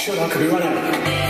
shit, I could be running.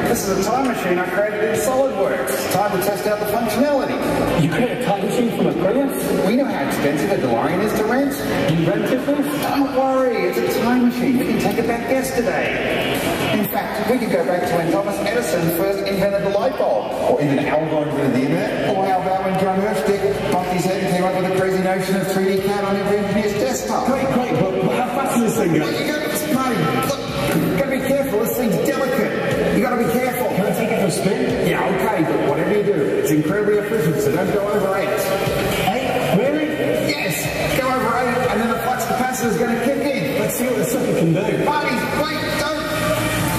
This is a time machine I created in SolidWorks. It's time to test out the functionality. You create a time machine from a Prius? We know how expensive a DeLorean is to rent. You rented this? Don't worry, it's a time machine. We can take it back yesterday. In fact, we could go back to when Thomas Edison first invented the light bulb. Or even Al Gore invented the internet. Or how about when John Erskine bumped his head and came up with the crazy notion of 3D CAD on every engineer's desktop. Great, but how fast is this thing going? Well, you gotta just party. Look, you gotta be careful. This thing's delicate. You gotta be careful. Can I take it for a spin? Yeah, okay, but whatever you do, it's incredibly efficient, so don't go over 8. 8? Really? Yes, go over 8, and then the flux capacitor's going to kick in. Let's see what the sucker can do. Marty, wait, don't!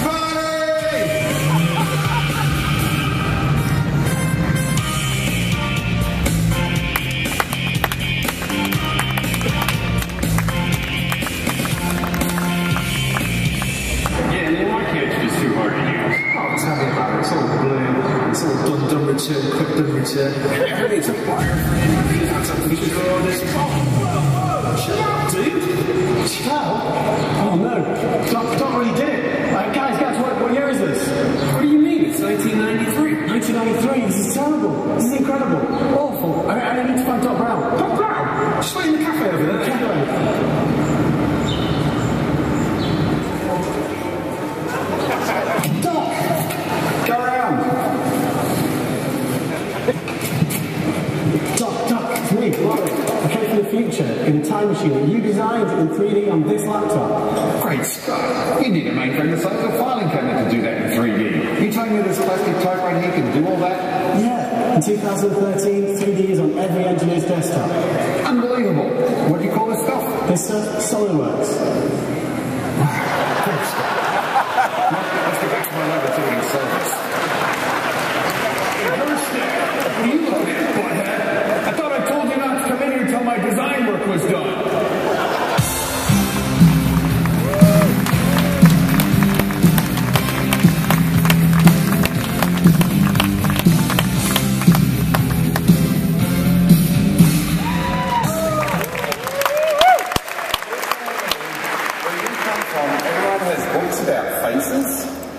Marty! Yeah, and my carriage is too hard to use. Oh, tell me about it. It's all blue. It's all done return, quick done return. Everything's a wire for anything. That's something we should go on this. Chill out, dude. Chill out? Oh, no. Don't really get it. Guys, what year is this? What do you mean? It's 1993. 1993. This is terrible. This is incredible. Awful. I need to find Doc Brown. Doc Brown? Just wait in the cafe over there. Cafe. In a time machine that you designed in 3D on this laptop. Great Scott, you need a mainframe the size of a filing cabinet to do that in 3D. You telling me this plastic type right here can do all that? Yeah, in 2013, 3D is on every engineer's desktop. Unbelievable. What do you call this stuff? This SolidWorks. Thanks, Scott. Let's get back to my lab and see what it service. What are you looking at, butthead? I thought I told you not to come in here until my design work was done.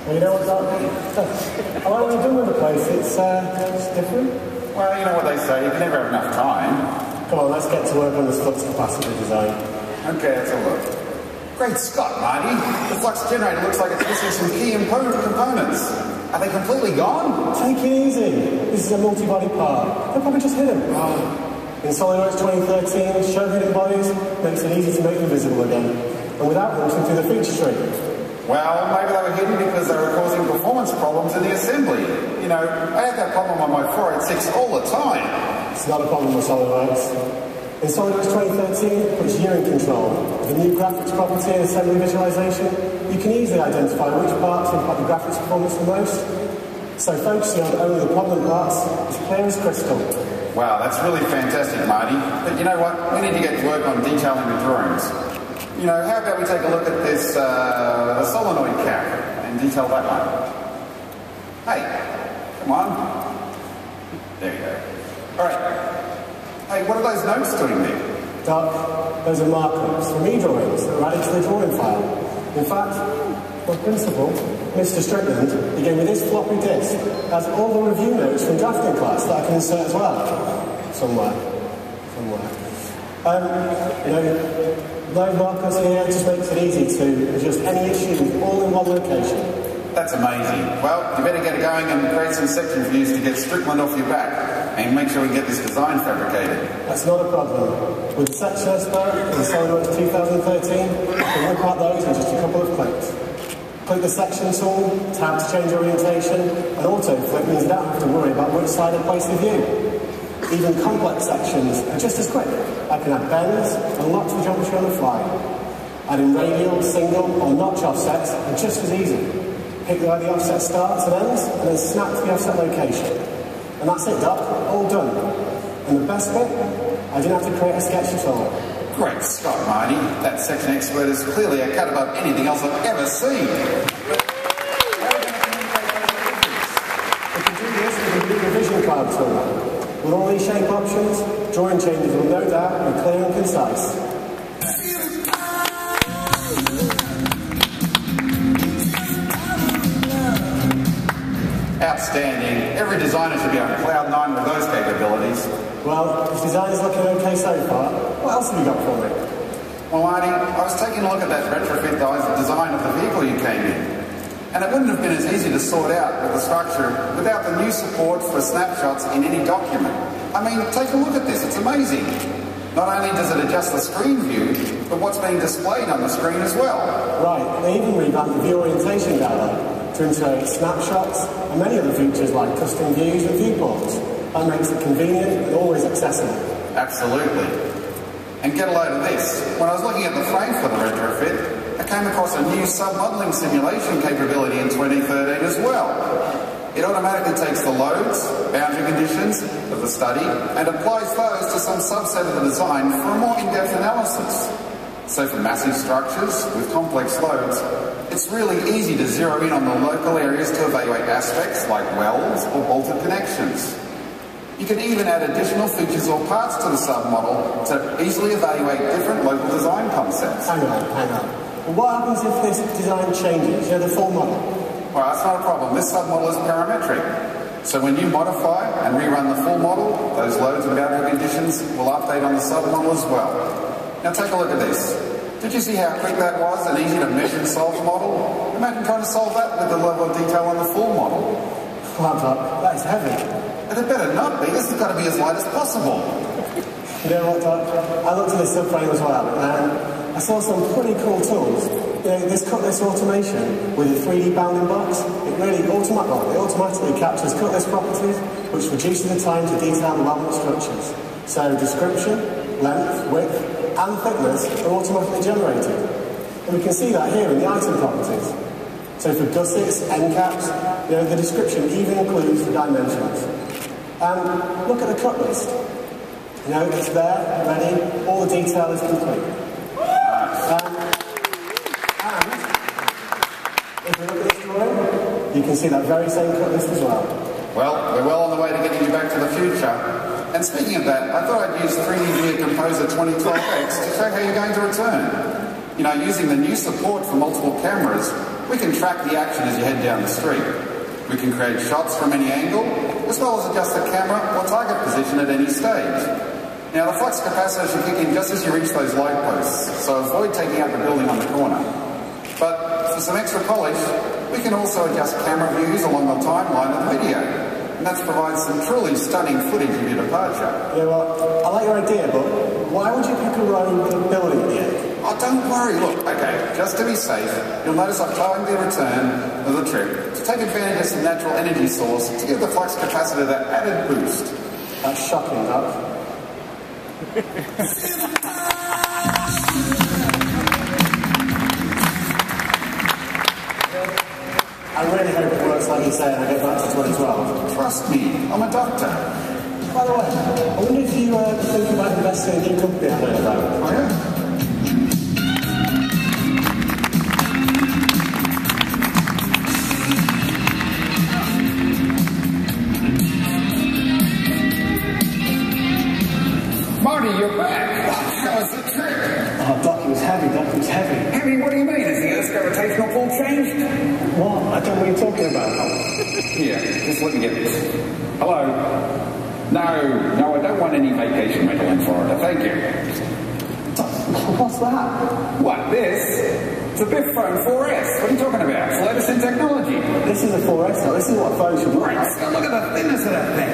Well, you know what, Doc? I like what you're doing with the place. It's different. Well, you know what they say, you can never have enough time. Come on, let's get to work on this flux capacitor design. Okay, let's have a look. Great Scott, Marty. The flux generator looks like it's missing some key components. Are they completely gone? Take it easy. This is a multi-body part. They'll probably just hit them. In SolidWorks 2013, show hidden bodies makes it easy to make them visible again. And without routing through the feature tree. Well, maybe they were hidden because they were causing performance problems in the assembly. You know, I had that problem on my 486 all the time. It's not a problem with SolidWorks. In SolidWorks 2013, it puts you in control. With the new graphics property and assembly visualization, you can easily identify which parts impact the graphics performance the most. So focusing on only the problem parts is clear as crystal. Wow, that's really fantastic, Marty. But you know what? We need to get to work on detailing the drawings. You know, how about we take a look at this the solenoid cap and detail that one? Hey, come on. There you go. All right. Hey, what are those notes doing there? Doc, those are markups from e-drawings that are added to the drawing file. In fact, my principal, Mr. Strickland, he gave me this floppy disk. It has all the review notes from drafting class that I can insert as well. Somewhere. You know, Those markers here just makes it easy to adjust any issues all in one location. That's amazing. Well, you better get going and create some section views to get Strickland off your back and make sure we get this design fabricated. That's not a problem. With the Section Expert in SolidWorks 2013, you can work out those in just a couple of clicks. Click the Section tool, tab to change orientation, and auto-flip means you don't have to worry about which side to place the view. Even complex sections are just as quick. I can add bends and lots of geometry on the fly. Adding radial, single, or notch offsets are just as easy. Pick where the offset starts and ends, and then snap to the offset location. And that's it, Doc. All done. And the best bit? I didn't have to create a sketch at all. Great Scott, Marty. That Section Expert is clearly a cut above anything else I've ever seen. We can do this with the revision card tool. With all these shape options, drawing changes will no doubt be clear and concise. Outstanding. Every designer should be on cloud 9 with those capabilities. Well, this design is looking okay so far. What else have you got for me? Well, Marty, I was taking a look at that retrofit design of the vehicle you came in. And it wouldn't have been as easy to sort out with the structure without the new support for snapshots in any document. I mean, take a look at this. It's amazing. Not only does it adjust the screen view, but what's being displayed on the screen as well. Right, they even revamped the view orientation dialog to integrate snapshots and many other features like custom views and viewports. That makes it convenient and always accessible. Absolutely. And get a load of this. When I was looking at the frame for the retrofit, I came across a new sub-modelling simulation capability in 2013 as well. It automatically takes the loads, boundary conditions of the study and applies those to some subset of the design for a more in-depth analysis. So for massive structures with complex loads, it's really easy to zero in on the local areas to evaluate aspects like welds or bolted connections. You can even add additional features or parts to the sub-model to easily evaluate different local design concepts. Hang on. Well, what happens if this design changes, the full model? Well, that's not a problem. This sub-model is parametric. So when you modify and rerun the full model, those loads and boundary conditions will update on the sub-model as well. Now take a look at this. Did you see how quick that was and easy to measure and solve the model? Imagine trying to solve that with the level of detail on the full model. Wow, Doc, that is heavy. And it better not be. This has got to be as light as possible. You know what, Doc? I looked at this subframe as well, and I saw some pretty cool tools. This cutlass automation with a 3D bounding box, it automatically captures cutlass properties, which reduces the time to detail the weldment structures. So description, length, width, and thickness are automatically generated. And we can see that here in the item properties. So for gussets, end caps, the description even includes the dimensions. And look at the cut list. It's there, ready, all the detail is complete. And if you look at this drawing, you can see that very same cut list as well. Well, we're well on the way to getting you back to the future. And speaking of that, I thought I'd use 3D Via Composer 2012X to show how you're going to return. Using the new support for multiple cameras, we can track the action as you head down the street. We can create shots from any angle, as well as adjust the camera or target position at any stage. Now, the flux capacitor should kick in just as you reach those light posts, so avoid taking out the building on the corner. But for some extra polish, we can also adjust camera views along the timeline of the video. And that provides some truly stunning footage of your departure. You know what? I like your idea, but why would you pick a road with a building at the end? Oh, don't worry. Look, okay, just to be safe, you'll notice I've timed the return of the trip to take advantage of some natural energy source to give the flux capacitor that added boost. That's shocking, Doc. I really hope it works like you say and I get back to 2012. Trust me, I'm a doctor. By the way, I wonder if you think about investing in a new company I heard about. Oh, yeah? Marty, you're back. How was the trip? Oh, Doc, it was heavy, Heavy? What do you mean? Has the Earth's gravitational pull changed? What? I don't know what you're talking about. Here, just let me get this. Hello? No, I don't want any vacation rental in Florida. Thank you. Doc, What's that? What, this? It's a Biff Phone 4S. What are you talking about? It's the latest in technology. This is a 4S, though. This is what phones should look Right, like. so look at the thinness of that thing.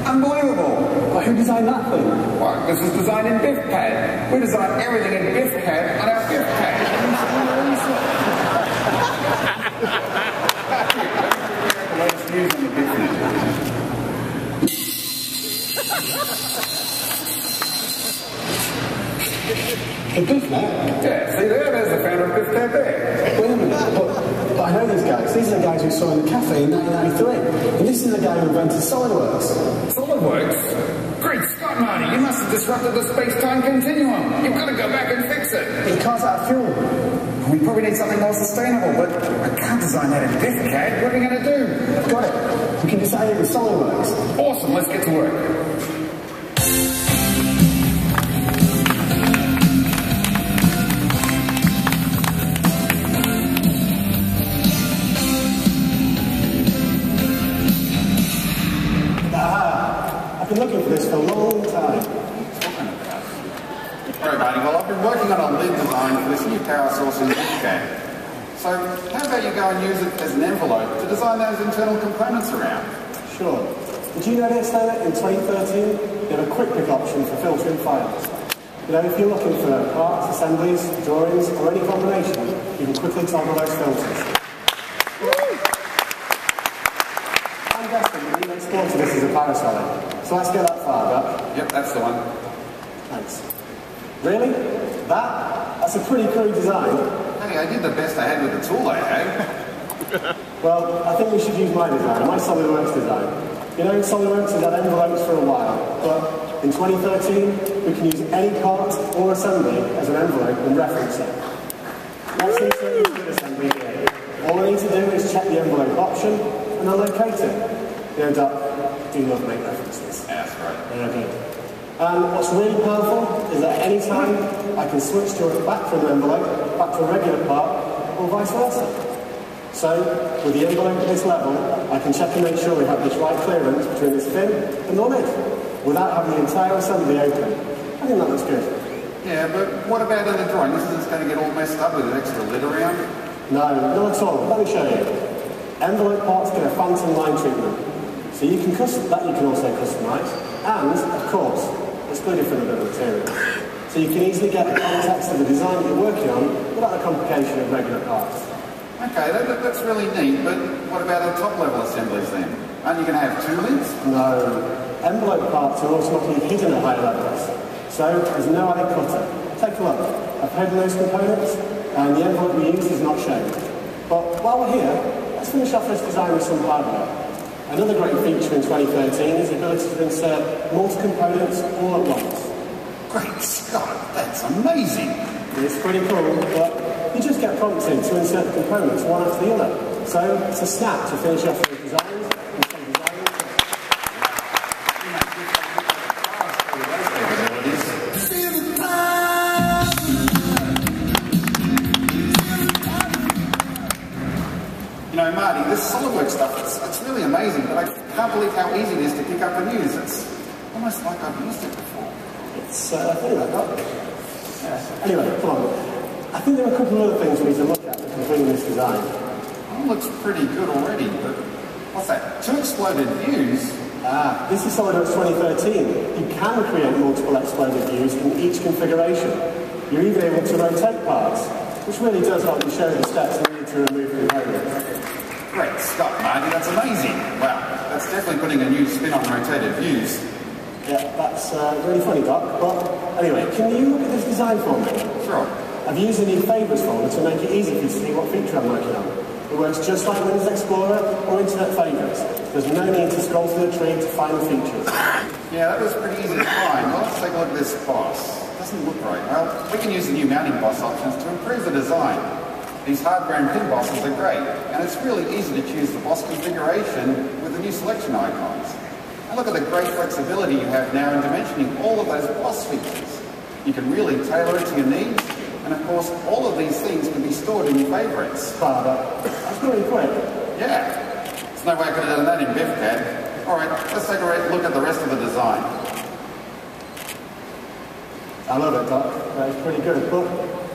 Unbelievable. Well, who designed that thing? Well, this was designed in BiffPad. We design everything in BiffCAD on our BiffPad. The latest news on the BiffNet. The BiffNet? Yeah, see there? There's the founder of BiffCAD there. Wait a minute, but I know these guys. These are the guys who saw in the cafe in 1993. And this is the guy who invented SolidWorks. SolidWorks? Great Scott, Marty, you must have disrupted the space-time continuum. You've got to go back and fix it. It car's out of fuel. We probably need something more sustainable, but I can't design that in BiffCAD. What are we going to do? I've got it. We can design it with SolidWorks. Awesome, let's get to work. I've been looking for this for a long time. Right, Marty, well, I've been working on a lid design for this new power source in BiffCAD. So, how about you go and use it as an envelope to design those internal components around? Sure. Did you notice that in 2013, they have a quick pick option for filtering files? You know, if you're looking for parts, assemblies, drawings, or any combination, you can quickly toggle those filters. I'm guessing that you exported this as a Parasolid. So let's get that file up. Yep, that's the one. Thanks. Really? That's a pretty crude design. Hey, I did the best I had with the tool I had. Well, I think we should use my design, my SolidWorks design. You know, SolidWorks has had envelopes for a while, but in 2013, we can use any part or assembly as an envelope and reference it. Let's insert the assembly here. All I need to do is check the envelope option, and I'll locate it. You know, Doc, do love make references. Yeah, that's right. Okay. And what's really powerful is that at any time I can switch back from an envelope, back to a regular part, or vice versa. So, with the envelope at this level, I can check and make sure we have this right clearance between this fin and the lid, without having the entire assembly open. I think that looks good. Yeah, but what about in the drawing? This is going to get all messed up with an extra lid around? No, not at all. Let me show you. Envelope parts get a phantom line treatment. So you can also customize, and, of course, excluded from a bit of material. So you can easily get the context of the design that you're working on without the complication of regular parts. Okay, that's really neat, but what about the top level assemblies then? Aren't you going to have two lids? No. Envelope parts are automatically hidden at higher levels, so there's no added clutter. Take a look. I've hidden those components, and the envelope we use is not shown. But while we're here, let's finish off this design with some hardware. Another great feature in 2013 is the ability to insert multi-components all at once. Great Scott, that's amazing! It's pretty cool, but you just get prompted to insert the components one after the other. So it's a snap to finish off those designs and say design. You know, Marty, this SolidWorks stuff, it's really amazing, but I can't believe how easy it is to pick up and use. It's almost like I've used it before. It's, I think like that. Yeah. Anyway, come on. I think there are a couple of other things we need to look at to complete this design. It looks pretty good already, but what's that? 2 exploded views? This is SolidWorks 2013. You can create multiple exploded views in each configuration. You're even able to rotate parts, which really does help you show the steps needed to remove components. Great Scott, Marty, that's amazing. Wow, that's definitely putting a new spin on rotated views. Yeah, that's really funny, Doc. But anyway, can you look at this design for me? Sure. I've used the new favourites folder to make it easy for you to see what feature I'm working on. It works just like Windows Explorer or Internet Favourites. There's no need to scroll through the tree to find the features. Yeah, that was pretty easy to find. Well, let's take a look at this boss. It doesn't look right. Well, we can use the new mounting boss options to improve the design. These hard-ground pin bosses are great, and it's really easy to choose the boss configuration with the new selection icons. And look at the great flexibility you have now in dimensioning all of those boss features. You can really tailor it to your needs, and of course, all of these things can be stored in your favourites. That's pretty quick. Yeah. There's no way I could have done that in BiffCAD. All right, let's take a look at the rest of the design. I love it, Doc. That is pretty good. But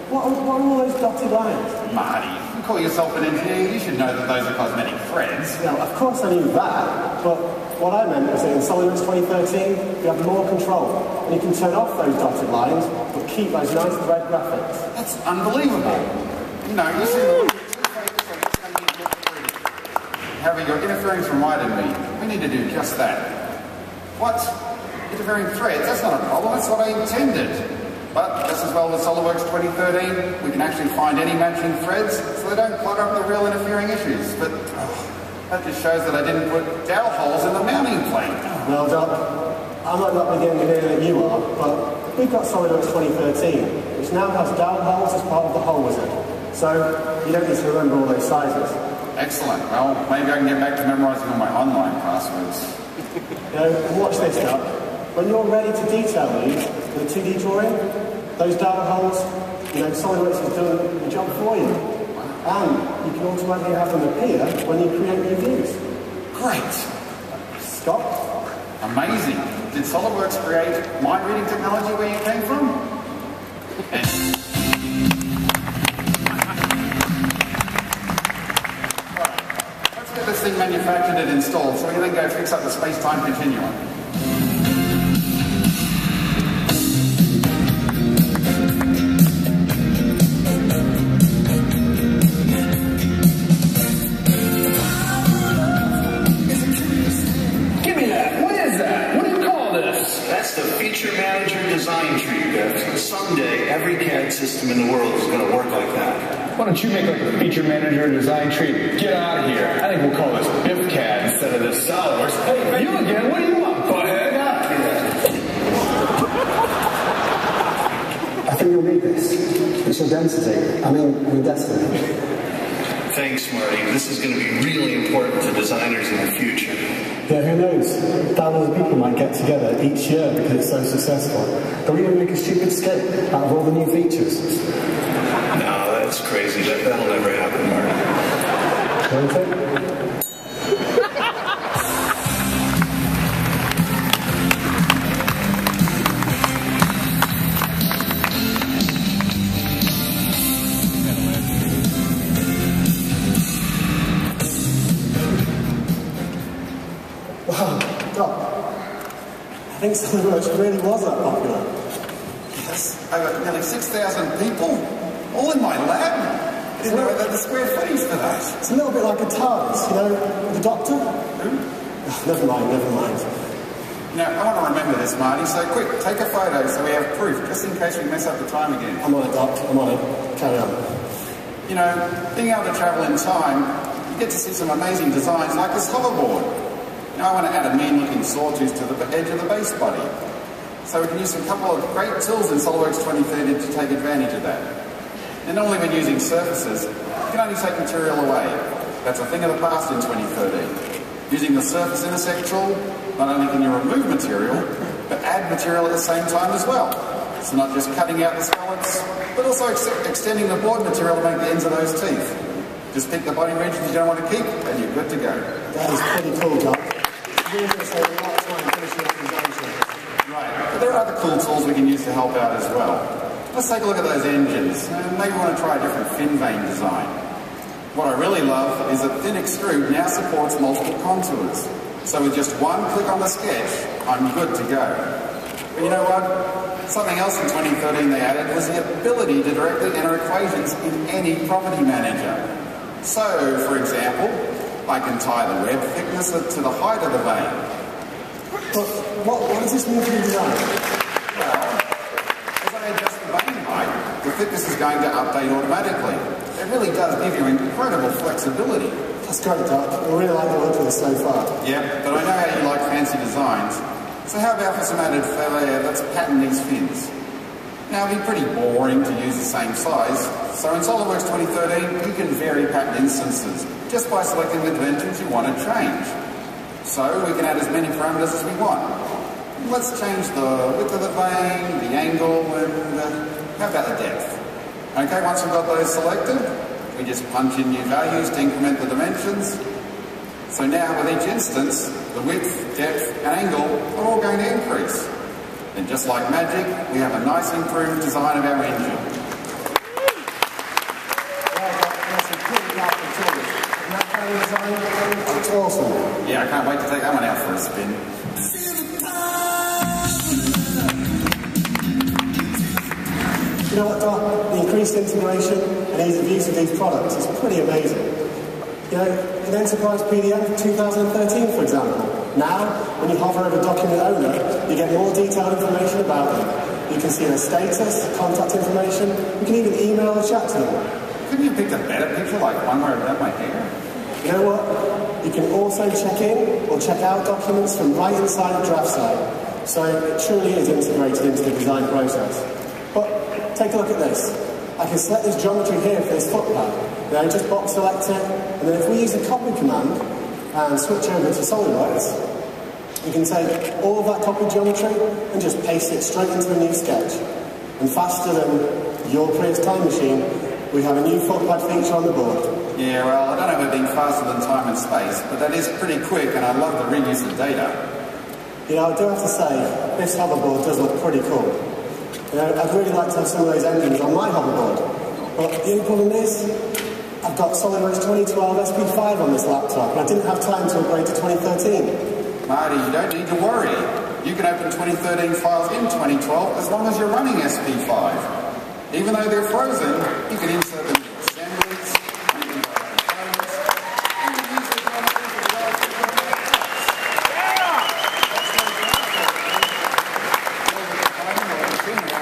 what are all those dotted lines? Marty, you call yourself an engineer, you should know that those are cosmetic threads. Now, of course I knew that, but what I meant was that in SolidWorks 2013, you have more control, and you can turn off those dotted lines, but keep those nice thread graphics. That's unbelievable. You know, you see the however, you're interfering from right in me. We need to do just that. What? Interfering threads? That's not a problem, that's what I intended. But just as well with SolidWorks 2013, we can actually find any matching threads so they don't clutter up the real interfering issues. But that just shows that I didn't put dowel holes in the mounting plate. Well, Doc, I might not be the engineer that you are, but we've got SolidWorks 2013, which now has dowel holes as part of the hole wizard. So you don't need to remember all those sizes. Excellent. Well, maybe I can get back to memorizing all my online passwords. You know, and watch this, Doc. When you're ready to detail these with a 2D drawing, those dowel holes, you know, SolidWorks has done the job for you. And you can automatically have them appear when you create new views. Great. Scott? Amazing. Did SolidWorks create mind reading technology where you came from? Alright, let's get this thing manufactured and installed so we can then go fix up the space-time continuum. Design tree that someday every CAD system in the world is going to work like that. Why don't you make like a feature manager design tree? Get out of here. I think we'll call this BIFCAD instead of this SolidWorks. Hey, you again? What do you want, butthead? I think you'll need this. It's your density. I mean, your destiny. Thanks, Marty. This is going to be really important to designers in the future. Yeah, who knows? Thousands of people might get together each year because it's so successful. They'll even make a stupid skit out of all the new features. No, that's crazy. That'll never happen, Marty. Don't it? Wow, Doc, I think SolidWorks really was that popular. Yes, over nearly 6,000 people, all in my lab. Didn't know that the square footage for that. It's a little bit like a TARDIS, you know, the Doctor. Who? Oh, never mind. Now, I want to remember this, Marty, so quick, take a photo so we have proof, just in case we mess up the time again. I'm on it, Doc, I'm on it. Carry on. You know, being able to travel in time, you get to see some amazing designs like this hoverboard. Now I want to add a mean-looking sawtooth to the edge of the base body. So we can use a couple of great tools in SolidWorks 2030 to take advantage of that. And normally when using surfaces, you can only take material away. That's a thing of the past in 2030. Using the surface intersect tool, not only can you remove material, but add material at the same time as well. So not just cutting out the scallops, but also extending the board material to make the ends of those teeth. Just pick the body regions you don't want to keep, and you're good to go. That is pretty cool, Doc. You're going to save a lot of time finishing up design sheets. Right, but there are other cool tools we can use to help out as well. Let's take a look at those engines. Maybe we want to try a different fin vane design. What I really love is that Thin Extrude now supports multiple contours. So with just one click on the sketch, I'm good to go. But you know what? Something else in 2013 they added was the ability to directly enter equations in any property manager. So, for example, I can tie the web thickness to the height of the vane. But what does this mean for the design? Well, as I adjust the vane height, the thickness is going to update automatically. It really does give you incredible flexibility. That's great, Doc. I really like the look of this so far. Yeah, but I know how you like fancy designs. So how about for some added flair, let's pattern these fins. Now, it'd be pretty boring to use the same size, so in SolidWorks 2013, you can vary pattern instances just by selecting the dimensions you want to change. So we can add as many parameters as we want. Let's change the width of the vane, the angle, and how about the depth? Okay, once we've got those selected, we just punch in new values to increment the dimensions. So now with each instance, the width, depth, and angle are all going to increase. Then just like magic, we have a nice improved design of our engine. It's awesome. Yeah, I can't wait to take that one out for a spin. You know what, Doc? The increased integration and ease of use of these products is pretty amazing. You know, in Enterprise PDM 2013, for example, now, when you hover over document owner, you get more detailed information about them. You can see their status, contact information, you can even email or chat to them. Couldn't you pick a better picture, like one where I've done my hair? You know what? You can also check in or check out documents from right inside the draft site. So it truly is integrated into the design process. But take a look at this. I can select this geometry here for this footpad. Then just box select it, and then if we use the copy command and switch over to SolidWorks, you can take all of that copied geometry and just paste it straight into a new sketch. And faster than your Prius Time Machine, we have a new footpad feature on the board. Yeah, well, I don't know about being faster than time and space, but that is pretty quick, and I love the reuse of data. You know, I do have to say, this hoverboard does look pretty cool. You know, I'd really like to have some of those engines on my hoverboard. But the only problem is, I've got SolidWorks 2012 SP5 on this laptop, and I didn't have time to upgrade to 2013. Marty, you don't need to worry. You can open 2013 files in 2012 as long as you're running SP5. Even though they're frozen, you can insert them into assemblies, you can go to components, and you can use the geometry for the large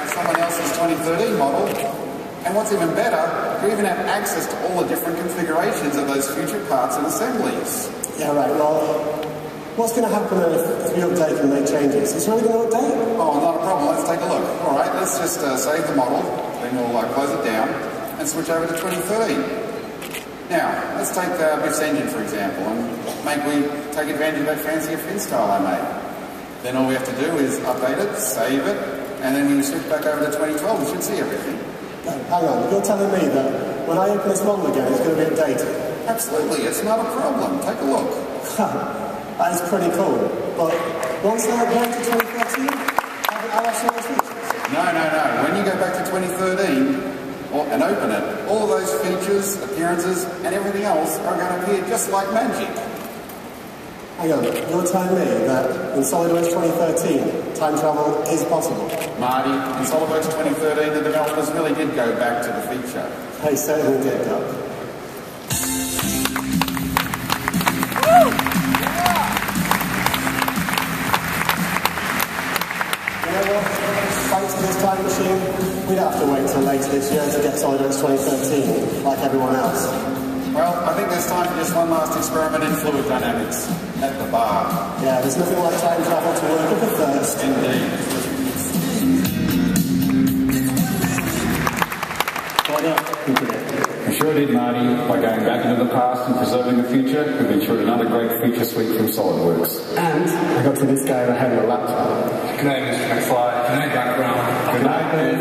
someone else's 2013 model. And what's even better, you even have access to all the different configurations of those future parts and assemblies. Yeah, right, well, what's going to happen if we update and make changes? It's really going to update? Oh, not a problem. Let's take a look. All right, let's just save the model, then we'll close it down and switch over to 2013. Now, let's take Biff's engine, for example, and we take advantage of that fancier fin style I made. Then all we have to do is update it, save it, and then when we switch back over to 2012, we should see everything. No, hang on, you're telling me that when I open this model again, it's going to be updated? Absolutely, it's not a problem. Take a look. That is pretty cool. But once I upgrade to 2013, I'll have some more features. No. When you go back to 2013 and open it, all of those features, appearances, and everything else are going to appear just like magic. Hang on, you're telling me that in SolidWorks 2013, time travel is possible? Marty, in SolidWorks 2013, the developers really did go back to the feature. They certainly did, Doc. Thanks to this time machine, we don't have to wait till later this year to get SolidWorks 2013, like everyone else. Well, I think there's time for just one last experiment in fluid dynamics at the bar. Yeah, there's nothing like time travel to work up a thirst. Indeed. We sure did, Marty. By going back into the past and preserving the future, we've ensured another great feature suite from SolidWorks. And I got to this guy that had a laptop. Good night, Mr. McFly. Good night, Dr. Brown. Good night, Liz.